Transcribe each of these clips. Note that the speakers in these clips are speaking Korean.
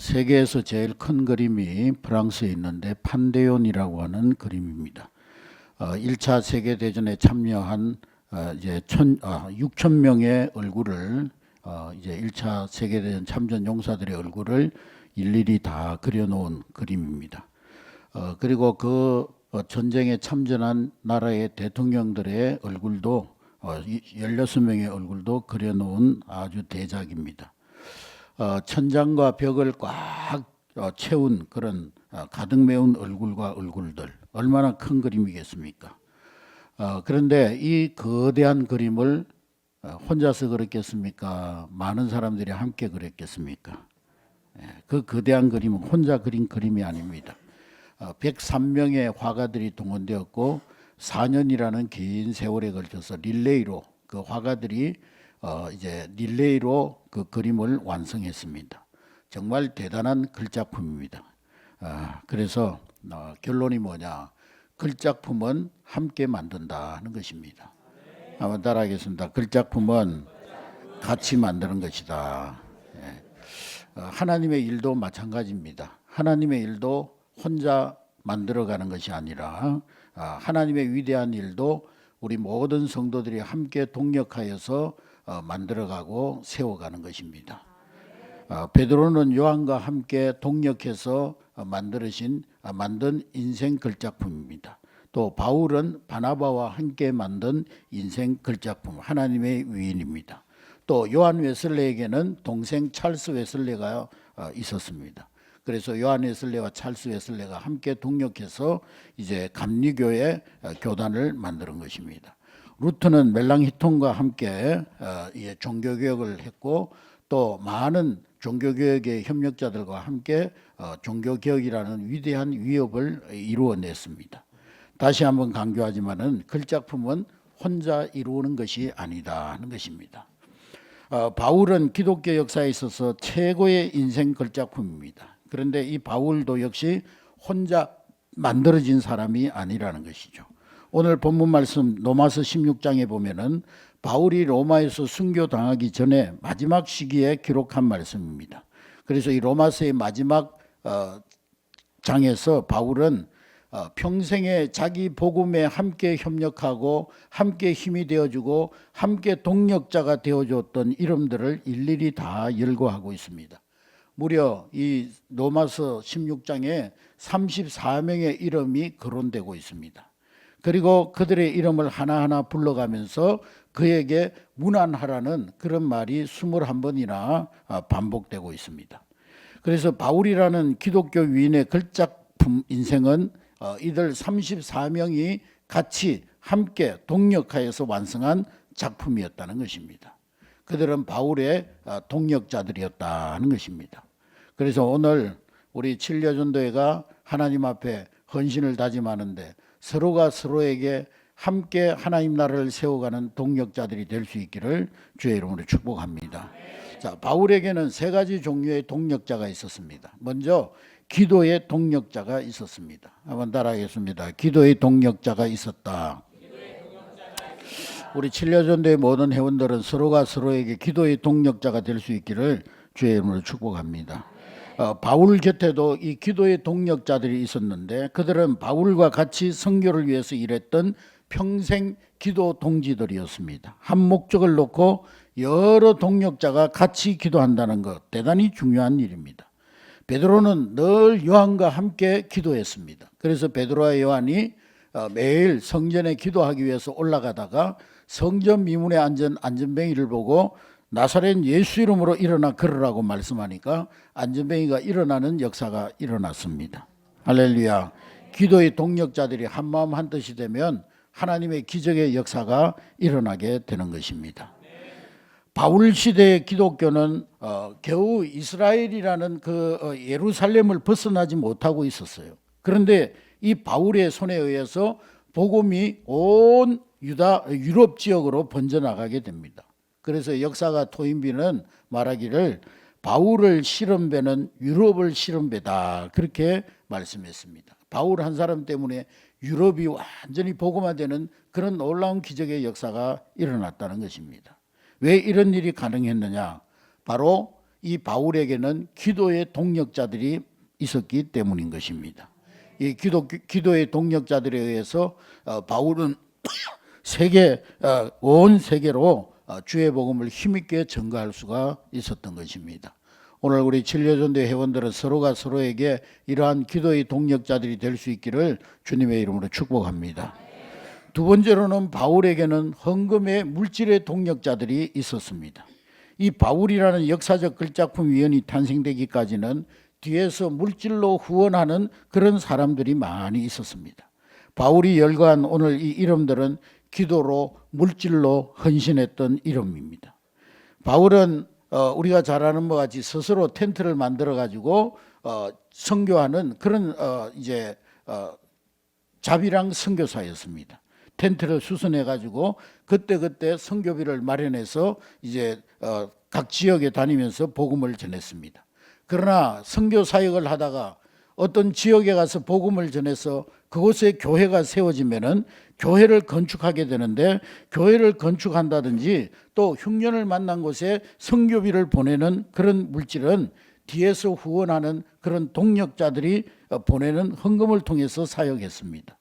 세계에서 제일 큰 그림이 프랑스에 있는데 판데온이라고 하는 그림입니다. 1차 세계대전에 참여한 이제 6천 명의 얼굴을 이제 1차 세계대전 참전 용사들의 얼굴을 일일이 다 그려놓은 그림입니다. 그리고 그 전쟁에 참전한 나라의 대통령들의 얼굴도 16명의 얼굴도 그려놓은 아주 대작입니다. 천장과 벽을 꽉 채운 그런 가득 메운 얼굴과 얼굴들, 얼마나 큰 그림이겠습니까? 그런데 이 거대한 그림을 혼자서 그렸겠습니까? 많은 사람들이 함께 그렸겠습니까? 그 거대한 그림은 혼자 그린 그림이 아닙니다. 103명의 화가들이 동원되었고 4년이라는 긴 세월에 걸쳐서 릴레이로 그 화가들이 이제 릴레이로 그 그림을 완성했습니다. 정말 대단한 글작품입니다. 그래서 결론이 뭐냐? 글작품은 함께 만든다는 것입니다. 한번 따라하겠습니다. 글작품은 같이 만드는 것이다. 하나님의 일도 마찬가지입니다. 하나님의 일도 혼자 만들어가는 것이 아니라 하나님의 위대한 일도 우리 모든 성도들이 함께 동력하여서 만들어가고 세워가는 것입니다. 베드로는 요한과 함께 동력해서 만든 인생 글작품입니다. 또 바울은 바나바와 함께 만든 인생 글작품, 하나님의 위인입니다. 또 요한 웨슬레에게는 동생 찰스 웨슬레가 있었습니다. 그래서 요한 웨슬레와 찰스 웨슬레가 함께 동력해서 이제 감리교의 교단을 만드는 것입니다. 루트는 멜랑히톤과 함께 종교개혁을 했고 또 많은 종교개혁의 협력자들과 함께 종교개혁이라는 위대한 위협을 이루어냈습니다. 다시 한번 강조하지만은 글작품은 혼자 이루는 것이 아니다 하는 것입니다. 바울은 기독교 역사에 있어서 최고의 인생 글작품입니다. 그런데 이 바울도 역시 혼자 만들어진 사람이 아니라는 것이죠. 오늘 본문 말씀 로마서 16장에 보면은 바울이 로마에서 순교당하기 전에 마지막 시기에 기록한 말씀입니다. 그래서 이 로마서의 마지막 장에서 바울은 평생에 자기 복음에 함께 협력하고 함께 힘이 되어주고 함께 동력자가 되어줬던 이름들을 일일이 다 열거하고 있습니다. 무려 이 로마서 16장에 34명의 이름이 거론되고 있습니다. 그리고 그들의 이름을 하나하나 불러가면서 그에게 문안하라는 그런 말이 21번이나 반복되고 있습니다. 그래서 바울이라는 기독교 위인의 글작품 인생은 이들 34명이 같이 함께 동력하여서 완성한 작품이었다는 것입니다. 그들은 바울의 동력자들이었다는 것입니다. 그래서 오늘 우리 칠려전도회가 하나님 앞에 헌신을 다짐하는데 서로가 서로에게 함께 하나님 나라를 세워가는 동력자들이 될 수 있기를 주의 이름으로 축복합니다. 자, 바울에게는 세 가지 종류의 동력자가 있었습니다. 먼저 기도의 동력자가 있었습니다. 한번 따라하겠습니다. 기도의 동력자가 있었다. 우리 칠려전도의 모든 회원들은 서로가 서로에게 기도의 동력자가 될 수 있기를 주의 이름으로 축복합니다. 바울 곁에도 이 기도의 동력자들이 있었는데 그들은 바울과 같이 선교를 위해서 일했던 평생 기도 동지들이었습니다. 한 목적을 놓고 여러 동력자가 같이 기도한다는 것 대단히 중요한 일입니다. 베드로는 늘 요한과 함께 기도했습니다. 그래서 베드로와 요한이 매일 성전에 기도하기 위해서 올라가다가 성전 미문에 앉은 안전뱅이를 보고 나사렛 예수 이름으로 일어나 걸으라고 말씀하니까 안전뱅이가 일어나는 역사가 일어났습니다. 할렐루야. 기도의 동력자들이 한마음 한뜻이 되면 하나님의 기적의 역사가 일어나게 되는 것입니다. 바울 시대의 기독교는 겨우 이스라엘이라는 그 예루살렘을 벗어나지 못하고 있었어요. 그런데 이 바울의 손에 의해서 복음이 온 유럽 지역으로 번져나가게 됩니다. 그래서 역사가 토인비는 말하기를 바울을 실은 배는 유럽을 실은 배다 그렇게 말씀했습니다. 바울 한 사람 때문에 유럽이 완전히 복음화되는 그런 놀라운 기적의 역사가 일어났다는 것입니다. 왜 이런 일이 가능했느냐? 바로 이 바울에게는 기도의 동력자들이 있었기 때문인 것입니다. 이 기도의 동력자들에 의해서 바울은 온 세계로 주의 복음을 힘있게 전가할 수가 있었던 것입니다. 오늘 우리 진료전도 회원들은 서로가 서로에게 이러한 기도의 동력자들이 될 수 있기를 주님의 이름으로 축복합니다. 두 번째로는 바울에게는 헌금의 물질의 동력자들이 있었습니다. 이 바울이라는 역사적 글작품 위원이 탄생되기까지는 뒤에서 물질로 후원하는 그런 사람들이 많이 있었습니다. 바울이 열거한 오늘 이 이름들은 기도로 물질로 헌신했던 이름입니다. 바울은 우리가 잘 아는 것 같이 스스로 텐트를 만들어 가지고 선교하는 그런 자비랑 선교사였습니다. 텐트를 수선해 가지고 그때 선교비를 마련해서 각 지역에 다니면서 복음을 전했습니다. 그러나 선교 사역을 하다가 어떤 지역에 가서 복음을 전해서 그곳에 교회가 세워지면은 교회를 건축하게 되는데, 교회를 건축한다든지 또 흉년을 만난 곳에 선교비를 보내는 그런 물질은 뒤에서 후원하는 그런 동력자들이 보내는 헌금을 통해서 사역했습니다.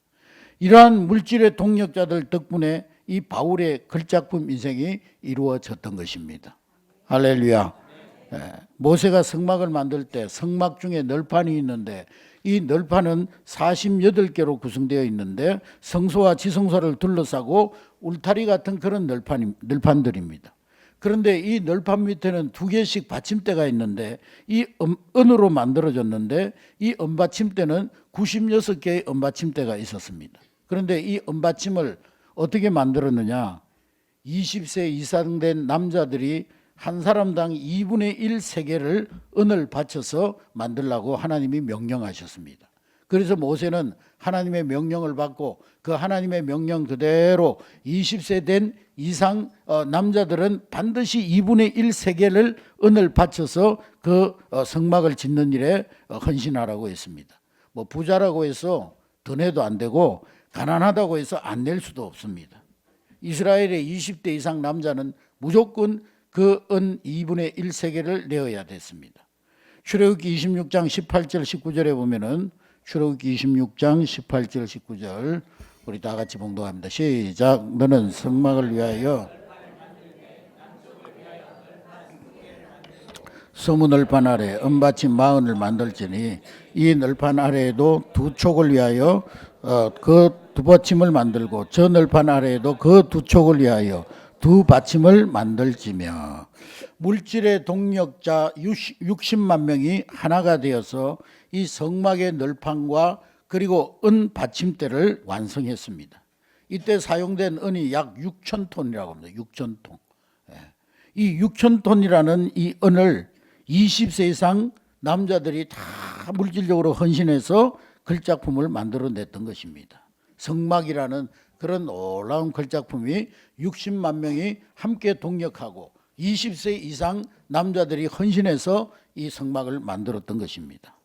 이러한 물질의 동력자들 덕분에 이 바울의 글작품 인생이 이루어졌던 것입니다. 할렐루야. 모세가 성막을 만들 때 성막 중에 널판이 있는데, 이 널판은 48개로 구성되어 있는데 성소와 지성소를 둘러싸고 울타리 같은 그런 널판들입니다. 그런데 이 널판 밑에는 2개씩 받침대가 있는데, 이 은으로 만들어졌는데 이 은받침대는 96개의 은받침대가 있었습니다. 그런데 이 은받침을 어떻게 만들었느냐? 20세 이상 된 남자들이 한 사람당 2분의 1 세겔을 은을 바쳐서 만들라고 하나님이 명령하셨습니다. 그래서 모세는 하나님의 명령을 받고 그 하나님의 명령 그대로 20세 된 이상 남자들은 반드시 2분의 1 세겔을 은을 바쳐서 그 성막을 짓는 일에 헌신하라고 했습니다. 뭐 부자라고 해서 더 내도 안 되고 가난하다고 해서 안 낼 수도 없습니다. 이스라엘의 20대 이상 남자는 무조건 그 은 2분의 1 세겔을 내어야 됐습니다. 출애굽기 26장 18절 19절에 보면은 출애굽기 26장 18절 19절 우리 다 같이 봉독합니다. 시작. 너는 성막을 위하여 서무 널판 아래 은받침 40을 만들지니 이 널판 아래에도 2촉을 위하여 그 2받침을 만들고 저 널판 아래에도 그 2촉을 위하여 2받침을 만들지며, 물질의 동력자 60만 명이 하나가 되어서 이 성막의 널판과 그리고 은 받침대를 완성했습니다. 이때 사용된 은이 약 6,000톤이라고 합니다. 6,000톤. 이 6,000톤이라는 이 은을 20세 이상 남자들이 다 물질적으로 헌신해서 글작품을 만들어냈던 것입니다. 성막이라는 그런 놀라운 글작품이 60만 명이 함께 동력하고 20세 이상 남자들이 헌신해서 이 성막을 만들었던 것입니다.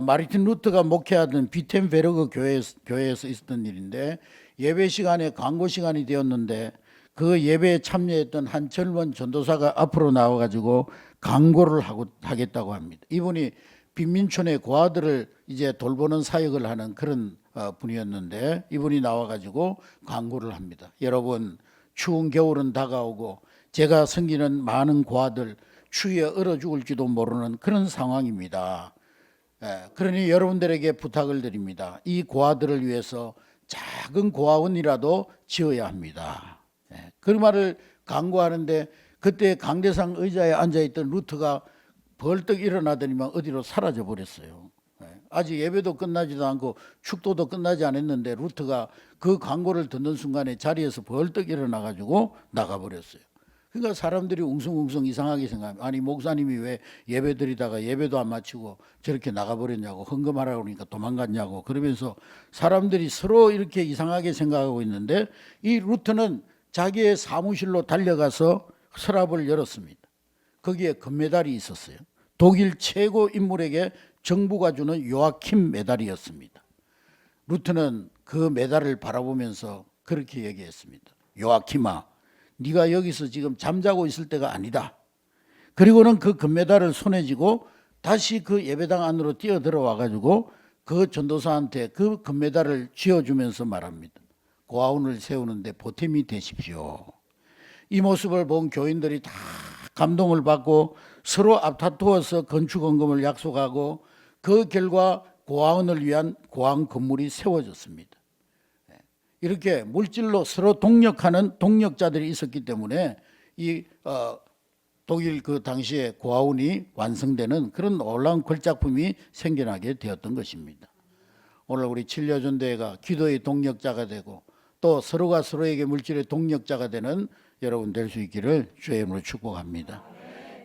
마르틴 루터가 목회하던 비텐베르그 교회에서 있었던 일인데, 예배 시간에 광고 시간이 되었는데 그 예배에 참여했던 한 젊은 전도사가 앞으로 나와가지고 광고를 하겠다고 합니다. 이분이 빈민촌의 고아들을 돌보는 사역을 하는 그런 분이었는데, 이분이 나와가지고 광고를 합니다. 여러분, 추운 겨울은 다가오고 제가 섬기는 많은 고아들 추위에 얼어 죽을지도 모르는 그런 상황입니다. 그러니 여러분들에게 부탁을 드립니다. 이 고아들을 위해서 작은 고아원이라도 지어야 합니다. 그 말을 광고하는데, 그때 강대상 의자에 앉아있던 루터가 벌떡 일어나더니만 어디로 사라져 버렸어요. 아직 예배도 끝나지도 않고 축도도 끝나지 않았는데 루터가 그 광고를 듣는 순간에 자리에서 벌떡 일어나가지고 나가버렸어요. 그러니까 사람들이 웅성웅성 이상하게 생각합니다. 아니, 목사님이 왜 예배 드리다가 예배도 안 마치고 저렇게 나가버렸냐고, 헌금하라고 그러니까 도망갔냐고, 그러면서 사람들이 서로 이렇게 이상하게 생각하고 있는데, 이 루터는 자기의 사무실로 달려가서 서랍을 열었습니다. 거기에 금메달이 있었어요. 독일 최고 인물에게 정부가 주는 요아킴 메달이었습니다. 루터는 그 메달을 바라보면서 그렇게 얘기했습니다. 요아킴아, 네가 여기서 지금 잠자고 있을 때가 아니다. 그리고는 그 금메달을 손에 쥐고 다시 그 예배당 안으로 뛰어 들어와 가지고 그 전도사한테 그 금메달을 쥐어주면서 말합니다. 고아원을 세우는데 보탬이 되십시오. 이 모습을 본 교인들이 다 감동을 받고 서로 앞다투어서 건축헌금을 약속하고 그 결과 고아원을 위한 고아원 건물이 세워졌습니다. 이렇게 물질로 서로 동력하는 동력자들이 있었기 때문에 이 독일 그 당시에 고아원이 완성되는 그런 놀라운 걸작품이 생겨나게 되었던 것입니다. 오늘 우리 진료전도회가 기도의 동력자가 되고 또 서로가 서로에게 물질의 동력자가 되는 여러분 될 수 있기를 주의 이름으로 축복합니다.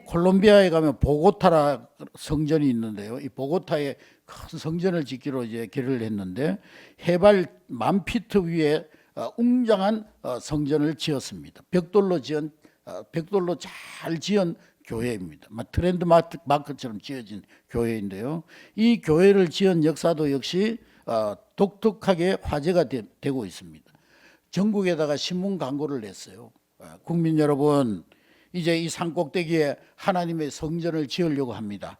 콜롬비아에 가면 보고타라 성전이 있는데요. 이 보고타에 큰 성전을 짓기로 이제 결의를 했는데 해발 1000피트 위에 웅장한 성전을 지었습니다. 벽돌로 잘 지은 교회입니다. 트렌드 마크처럼 지어진 교회인데요. 이 교회를 지은 역사도 역시 독특하게 화제가 되고 있습니다. 전국에다가 신문 광고를 냈어요. 국민 여러분, 이제 이 산꼭대기에 하나님의 성전을 지으려고 합니다.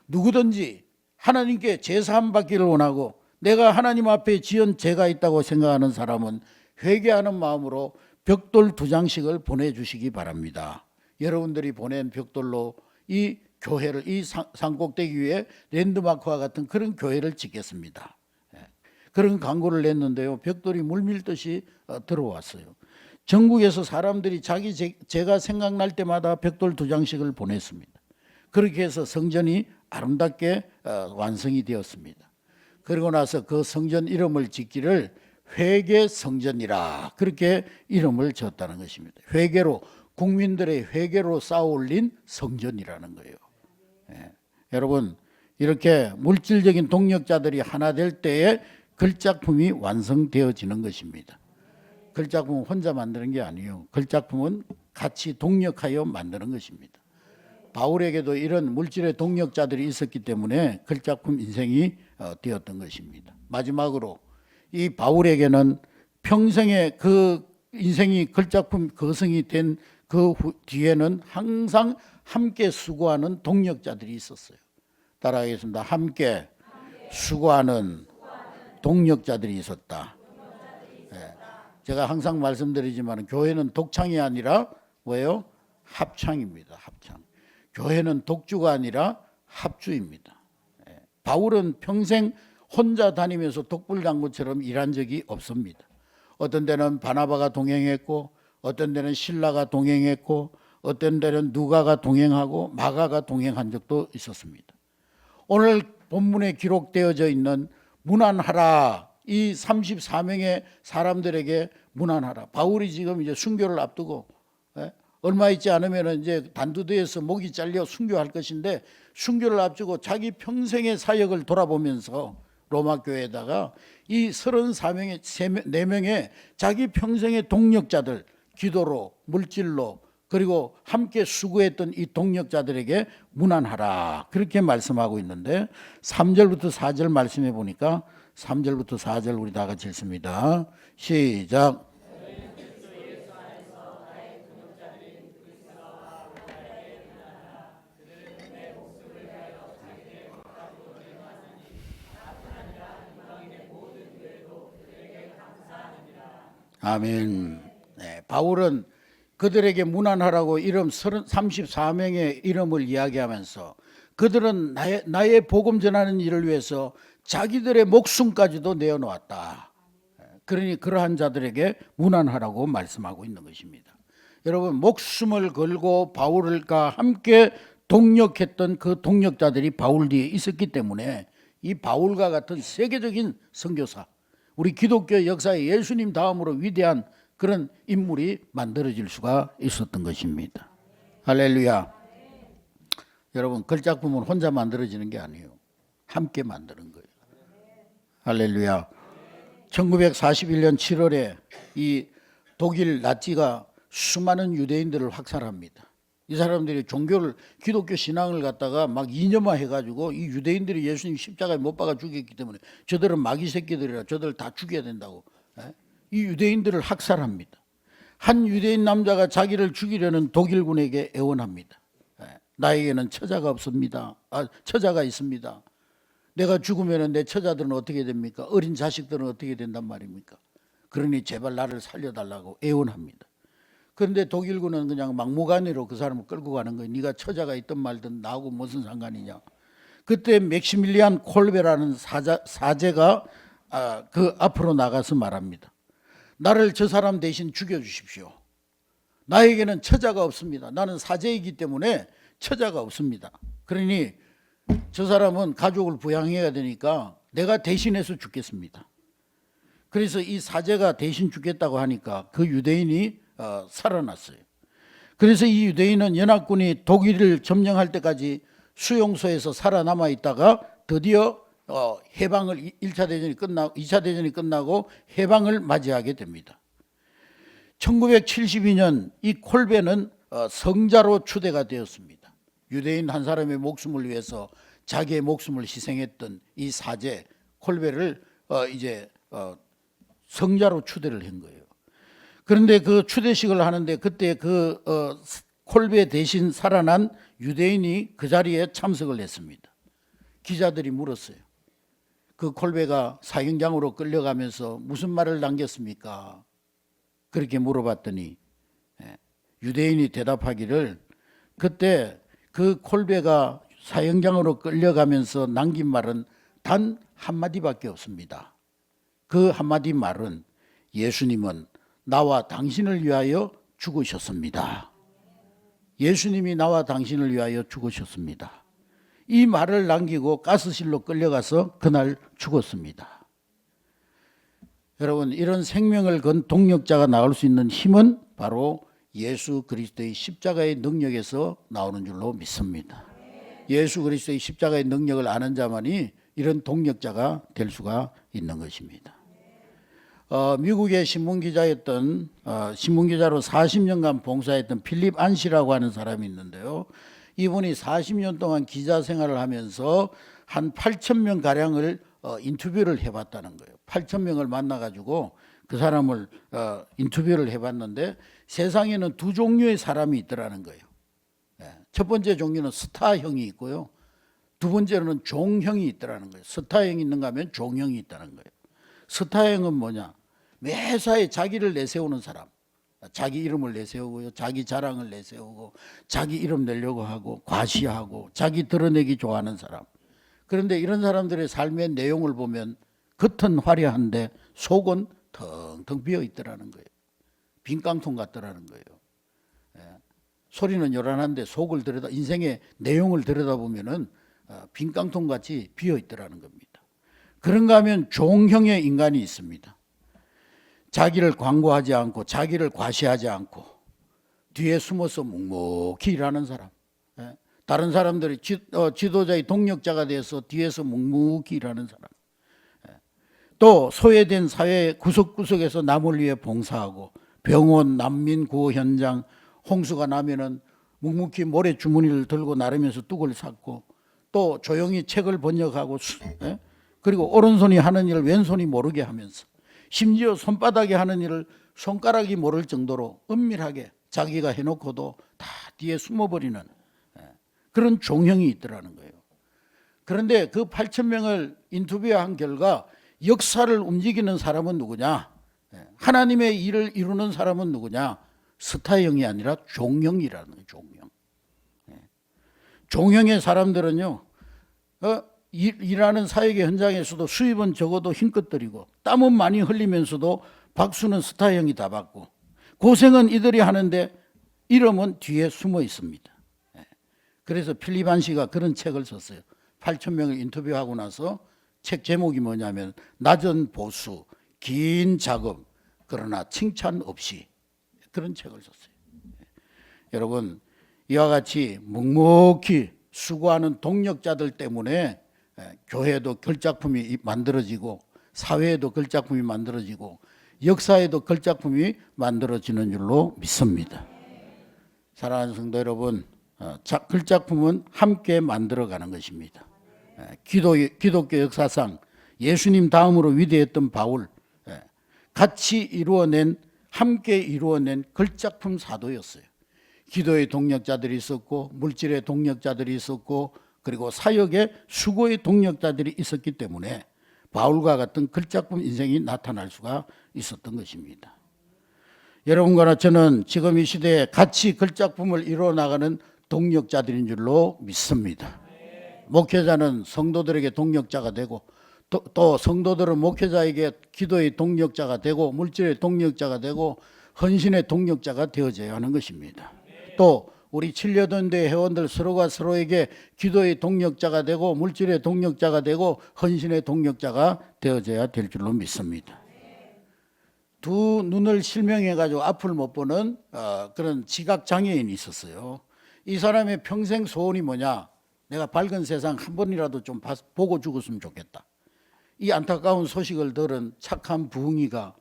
누구든지 하나님께 제사함 받기를 원하고 내가 하나님 앞에 지은 죄가 있다고 생각하는 사람은 회개하는 마음으로 벽돌 2장씩을 보내주시기 바랍니다. 여러분들이 보낸 벽돌로 이 교회를, 이 산꼭대기 위에 랜드마크와 같은 그런 교회를 짓겠습니다. 그런 광고를 냈는데요. 벽돌이 물밀듯이 들어왔어요. 전국에서 사람들이 자기 죄가 생각날 때마다 벽돌 2장씩을 보냈습니다. 그렇게 해서 성전이 아름답게 완성이 되었습니다. 그리고 나서 그 성전 이름을 짓기를 회개성전이라 그렇게 이름을 지었다는 것입니다. 회개로, 국민들의 회개로 쌓아 올린 성전이라는 거예요. 여러분, 이렇게 물질적인 동력자들이 하나 될 때에 걸작품이 완성되어지는 것입니다. 걸작품은 혼자 만드는 게 아니에요. 걸작품은 같이 동력하여 만드는 것입니다. 바울에게도 이런 물질의 동력자들이 있었기 때문에 걸작품 인생이 되었던 것입니다. 마지막으로 이 바울에게는 평생의 그 인생이 걸작품 거성이 된 그 뒤에는 항상 함께 수고하는 동력자들이 있었어요. 따라하겠습니다. 함께 수고하는 동력자들이 있었다. 제가 항상 말씀드리지만 교회는 독창이 아니라 뭐예요? 합창입니다. 합창. 교회는 독주가 아니라 합주입니다. 바울은 평생 혼자 다니면서 독불장구처럼 일한 적이 없습니다. 어떤 데는 바나바가 동행했고 어떤 데는 실라가 동행했고 어떤 데는 누가가 동행하고 마가가 동행한 적도 있었습니다. 오늘 본문에 기록되어져 있는 문안하라, 이 34명의 사람들에게 문안하라. 바울이 지금 이제 순교를 앞두고 얼마 있지 않으면 이제 단두대에서 목이 잘려 순교할 것인데 순교를 앞두고 자기 평생의 사역을 돌아보면서 로마 교회에다가 이 34명의 4명의 자기 평생의 동력자들, 기도로, 물질로, 그리고 함께 수고했던 이 동력자들에게 문안하라 그렇게 말씀하고 있는데 3절부터 4절 말씀해 보니까 3절부터 4절 우리 다 같이 읽습니다. 시작. 아멘. 네, 바울은 그들에게 문안하라고 이름 34명의 이름을 이야기하면서 그들은 나의 복음 전하는 일을 위해서 자기들의 목숨까지도 내어놓았다. 그러니 그러한 자들에게 문안하라고 말씀하고 있는 것입니다. 여러분, 목숨을 걸고 바울과 함께 동력했던 그 동력자들이 바울 뒤에 있었기 때문에 이 바울과 같은 세계적인 선교사, 우리 기독교 역사에 예수님 다음으로 위대한 그런 인물이 만들어질 수가 있었던 것입니다. 할렐루야. 여러분, 걸작품은 혼자 만들어지는 게 아니에요. 함께 만드는 거예요. 할렐루야. 1941년 7월에 이 독일 나치가 수많은 유대인들을 학살합니다. 이 사람들이 종교를, 기독교 신앙을 갖다가 막 이념화 해가지고 이 유대인들이 예수님 십자가에 못 박아 죽였기 때문에 저들은 마귀 새끼들이라 저들 다 죽여야 된다고 이 유대인들을 학살합니다. 한 유대인 남자가 자기를 죽이려는 독일군에게 애원합니다. 나에게는 처자가 없습니다. 처자가 있습니다. 내가 죽으면 내 처자들은 어떻게 됩니까? 어린 자식들은 어떻게 된단 말입니까? 그러니 제발 나를 살려달라고 애원합니다. 그런데 독일군은 그냥 막무가내로 그 사람을 끌고 가는 거예요. 네가 처자가 있든 말든 나하고 무슨 상관이냐. 그때 맥시밀리안 콜베라는 사제가 그 앞으로 나가서 말합니다. 나를 저 사람 대신 죽여주십시오. 나에게는 처자가 없습니다. 나는 사제이기 때문에 처자가 없습니다. 그러니 저 사람은 가족을 부양해야 되니까 내가 대신해서 죽겠습니다. 그래서 이 사제가 대신 죽겠다고 하니까 그 유대인이 살아났어요. 그래서 이 유대인은 연합군이 독일을 점령할 때까지 수용소에서 살아남아 있다가 드디어 해방을 1차 대전이 끝나고 2차 대전이 끝나고 해방을 맞이하게 됩니다. 1972년 이 콜베는 성자로 추대가 되었습니다. 유대인 한 사람의 목숨을 위해서 자기의 목숨을 희생했던 이 사제 콜베를 이제 성자로 추대를 한 거예요. 그런데 그 추대식을 하는데 그때 그 콜베 대신 살아난 유대인이 그 자리에 참석을 했습니다. 기자들이 물었어요. 그 콜베가 사형장으로 끌려가면서 무슨 말을 남겼습니까? 그렇게 물어봤더니 유대인이 대답하기를 그때 그 콜베가 사형장으로 끌려가면서 남긴 말은 단 한마디밖에 없습니다. 그 한마디 말은 예수님은 나와 당신을 위하여 죽으셨습니다. 예수님이 나와 당신을 위하여 죽으셨습니다. 이 말을 남기고 가스실로 끌려가서 그날 죽었습니다. 여러분, 이런 생명을 건 동력자가 나올 수 있는 힘은 바로 예수 그리스도의 십자가의 능력에서 나오는 줄로 믿습니다. 예수 그리스도의 십자가의 능력을 아는 자만이 이런 동력자가 될 수가 있는 것입니다. 미국의 신문기자였던 신문기자로 40년간 봉사했던 필립 안시라고 하는 사람이 있는데요. 이분이 40년 동안 기자 생활을 하면서 한 8,000명 가량을 인터뷰를 해봤다는 거예요. 8,000명을 만나가지고 그 사람을 인터뷰를 해봤는데 세상에는 두 종류의 사람이 있더라는 거예요. 첫 번째 종류는 스타형이 있고요. 두 번째로는 종형이 있더라는 거예요. 스타형이 있는가 하면 종형이 있다는 거예요. 스타형은 뭐냐? 매사에 자기를 내세우는 사람. 자기 이름을 내세우고요. 자기 자랑을 내세우고 자기 이름 내려고 하고 과시하고 자기 드러내기 좋아하는 사람. 그런데 이런 사람들의 삶의 내용을 보면 겉은 화려한데 속은 텅텅 비어 있더라는 거예요. 빈 깡통 같더라는 거예요. 소리는 요란한데 속을 인생의 내용을 들여다보면은 빈 깡통 같이 비어 있더라는 겁니다. 그런가 하면 종형의 인간이 있습니다. 자기를 광고하지 않고 자기를 과시하지 않고 뒤에 숨어서 묵묵히 일하는 사람. 다른 사람들이 지도자의 동력자가 돼서 뒤에서 묵묵히 일하는 사람. 또 소외된 사회 구석구석에서 남을 위해 봉사하고 병원, 난민 구호 현장, 홍수가 나면은 묵묵히 모래 주머니를 들고 나르면서 뚝을 샀고 또 조용히 책을 번역하고 그리고 오른손이 하는 일을 왼손이 모르게 하면서 심지어 손바닥이 하는 일을 손가락이 모를 정도로 은밀하게 자기가 해놓고도 다 뒤에 숨어버리는 그런 종형이 있더라는 거예요. 그런데 그 8,000명을 인터뷰한 결과 역사를 움직이는 사람은 누구냐? 하나님의 일을 이루는 사람은 누구냐? 스타형이 아니라 종형이라는 거예요. 종형. 종형의 사람들은요. 일하는 사회계 현장에서도 수입은 적어도 힘껏 들이고 땀은 많이 흘리면서도 박수는 스타형이 다 받고 고생은 이들이 하는데 이름은 뒤에 숨어 있습니다. 그래서 필립 안시가 그런 책을 썼어요. 8,000명을 인터뷰하고 나서 책 제목이 뭐냐면 낮은 보수, 긴 작업, 그러나 칭찬 없이 그런 책을 썼어요. 여러분 이와 같이 묵묵히 수고하는 동력자들 때문에 교회도 걸작품이 만들어지고 사회에도 걸작품이 만들어지고 역사에도 걸작품이 만들어지는 줄로 믿습니다. 사랑하는 성도 여러분, 걸작품은 함께 만들어가는 것입니다. 기독교 역사상 예수님 다음으로 위대했던 바울, 같이 함께 이루어낸 걸작품 사도였어요. 기도의 동력자들이 있었고 물질의 동력자들이 있었고 그리고 사역의 수고의 동력자들이 있었기 때문에 바울과 같은 글작품 인생이 나타날 수가 있었던 것입니다. 여러분과 저는 지금 이 시대에 같이 글작품을 이루어 나가는 동력자들인 줄로 믿습니다. 목회자는 성도들에게 동력자가 되고 또 성도들은 목회자에게 기도의 동력자가 되고 물질의 동력자가 되고 헌신의 동력자가 되어져야 하는 것입니다. 또 우리 7년대 회원들 서로가 서로에게 기도의 동력자가 되고 물질의 동력자가 되고 헌신의 동력자가 되어져야 될 줄로 믿습니다. 두 눈을 실명해가지고 앞을 못 보는 그런 지각장애인이 있었어요. 이 사람의 평생 소원이 뭐냐? 내가 밝은 세상 한 번이라도 좀 보고 죽었으면 좋겠다. 이 안타까운 소식을 들은 착한 부흥이가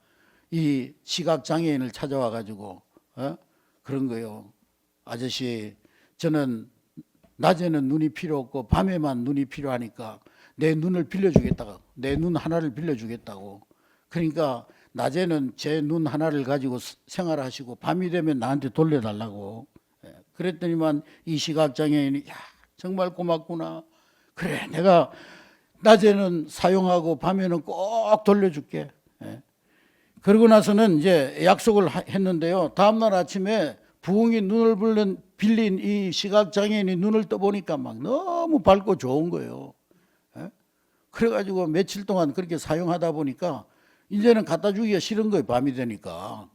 이 시각장애인을 찾아와가지고 그런 거예요. 아저씨, 저는 낮에는 눈이 필요 없고 밤에만 눈이 필요하니까 내 눈을 빌려주겠다고, 내 눈 하나를 빌려주겠다고. 그러니까 낮에는 제 눈 하나를 가지고 생활하시고 밤이 되면 나한테 돌려달라고. 그랬더니만 이 시각장애인이 야, 정말 고맙구나. 그래, 내가 낮에는 사용하고 밤에는 꼭 돌려줄게. 그러고 나서는 이제 약속을 했는데요. 다음날 아침에 부흥이 눈을 빌린 이 시각장애인이 눈을 떠보니까 막 너무 밝고 좋은 거예요. 그래가지고 며칠 동안 그렇게 사용하다 보니까 이제는 갖다 주기가 싫은 거예요. 밤이 되니까.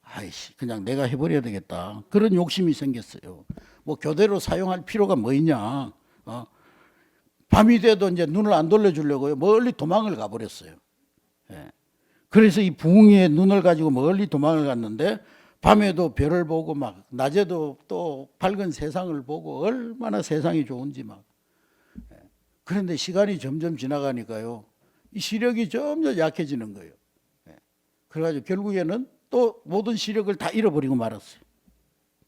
아이씨, 그냥 내가 해버려야 되겠다. 그런 욕심이 생겼어요. 뭐 교대로 사용할 필요가 뭐 있냐. 밤이 돼도 이제 눈을 안 돌려주려고요. 멀리 도망을 가버렸어요. 그래서 이 부흥이의 눈을 가지고 멀리 도망을 갔는데 밤에도 별을 보고 막 낮에도 또 밝은 세상을 보고 얼마나 세상이 좋은지 막. 그런데 시간이 점점 지나가니까요. 이 시력이 점점 약해지는 거예요. 그래가지고 결국에는 또 모든 시력을 다 잃어버리고 말았어요.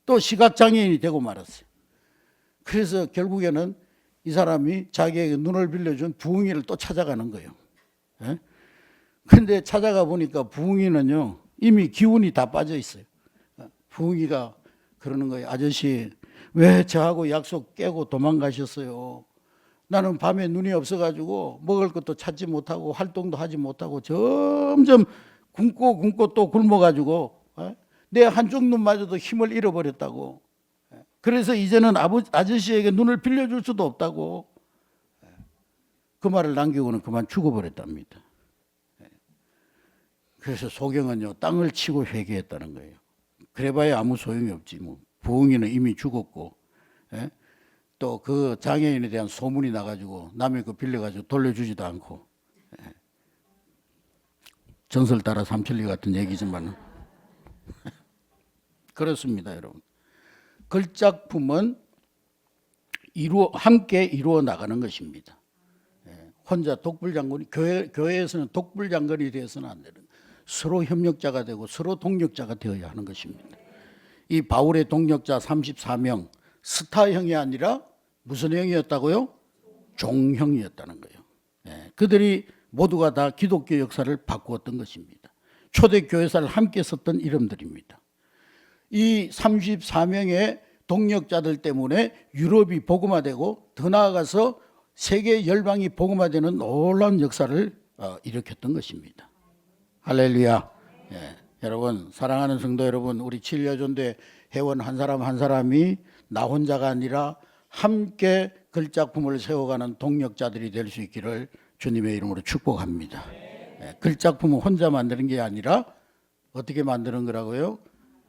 또 시각장애인이 되고 말았어요. 그래서 결국에는 이 사람이 자기에게 눈을 빌려준 부흥이를 또 찾아가는 거예요. 그런데 찾아가 보니까 부흥이는요 이미 기운이 다 빠져 있어요. 부흥이가 그러는 거예요. 아저씨, 왜 저하고 약속 깨고 도망가셨어요? 나는 밤에 눈이 없어가지고 먹을 것도 찾지 못하고 활동도 하지 못하고 점점 굶고 또 굶어가지고 내 한쪽 눈마저도 힘을 잃어버렸다고. 그래서 이제는 아저씨에게 눈을 빌려줄 수도 없다고. 그 말을 남기고는 그만 죽어버렸답니다. 그래서 소경은요 땅을 치고 회개했다는 거예요. 그래봐야 아무 소용이 없지. 뭐 부흥이는 이미 죽었고 또 그 장애인에 대한 소문이 나가지고 남의 거 빌려가지고 돌려주지도 않고 전설 따라 삼천리 같은 얘기지만 그렇습니다, 여러분. 글작품은 함께 이루어 나가는 것입니다. 혼자 독불장군이 교회에서는 독불장군이 되어서는 안 되는, 서로 협력자가 되고 서로 동력자가 되어야 하는 것입니다. 이 바울의 동력자 34명 스타형이 아니라 무슨 형이었다고요? 종형이었다는 거예요. 그들이 모두가 다 기독교 역사를 바꾸었던 것입니다. 초대교회사를 함께 썼던 이름들입니다. 이 34명의 동력자들 때문에 유럽이 복음화되고 더 나아가서 세계 열방이 복음화되는 놀라운 역사를 일으켰던 것입니다. 할렐루야. 여러분, 사랑하는 성도 여러분, 우리 7여전대 회원 한 사람 한 사람이 나 혼자가 아니라 함께 글작품을 세워가는 동력자들이 될 수 있기를 주님의 이름으로 축복합니다. 글작품은 혼자 만드는 게 아니라 어떻게 만드는 거라고요?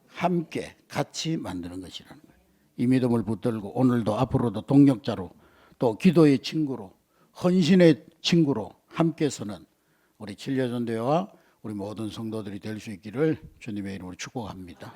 함께 같이 만드는 것이라는 거예요. 이 믿음을 붙들고 오늘도 앞으로도 동력자로 또 기도의 친구로 헌신의 친구로 함께 서는 우리 7여전대와 우리 모든 성도들이 될 수 있기를 주님의 이름으로 축복합니다.